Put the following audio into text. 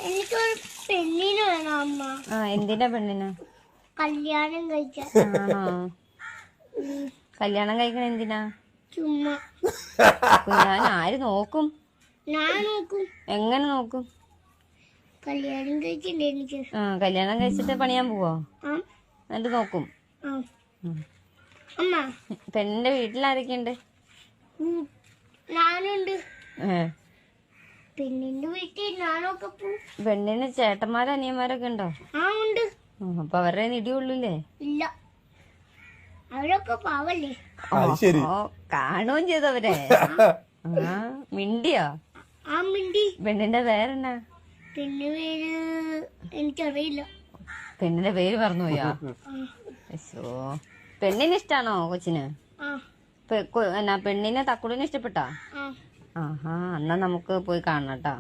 എനിക്കൊരു പെണ്ണിന് വേണം അമ്മ. എന്തിനാ പെണ്ണിന്? കല്യാണം കഴിക്കാൻ. ആണോ? കല്യാണം കഴിക്കണ എന്തിനാ? ചുമ്മാ. ഞാൻ ആര് നോക്കും? ഞാൻ നോക്കും. എങ്ങനെ നോക്കും? കല്യാണം കഴിക്കണ്ടേ എനിക്ക്? കല്യാണം കഴിച്ചിട്ട് പണിയാൻ പോവോ? എന്നിട്ട് നോക്കും. അമ്മ പെണ്ണിന്റെ വീട്ടിലാരൊക്കെയുണ്ട്? ഞാനുണ്ട്. പെണ്ണിന്റെ വീട്ടിൽ ഞാനൊക്കെ പോവും. പെണ്ണിന് ചേട്ടന്മാരും അനിയന്മാരൊക്കെ ഉണ്ടോ? ഉണ്ട്. അപ്പൊ അവരുടെ ഇടിയുള്ളൂല്ലേ? ഇല്ല, അവരൊക്കെ പാവല്ലേ. കാണുകയും ചെയ്തവരെ. മിണ്ടിയോ? മിണ്ടി. പെണ്ണിന്റെ പേരെന്നാ? പെണ്ണിന്റെ പേര് എനിക്കറിയില്ല. പെണ്ണിന്റെ പേര് പറഞ്ഞുപോയാ? പെണ്ണിന് ഇഷ്ടാണോ കൊച്ചിന്? പെണ്ണിനെ തക്കുടിനെ ഇഷ്ടപ്പെട്ടാ? എന്നാ നമുക്ക് പോയി കാണണം കേട്ടോ.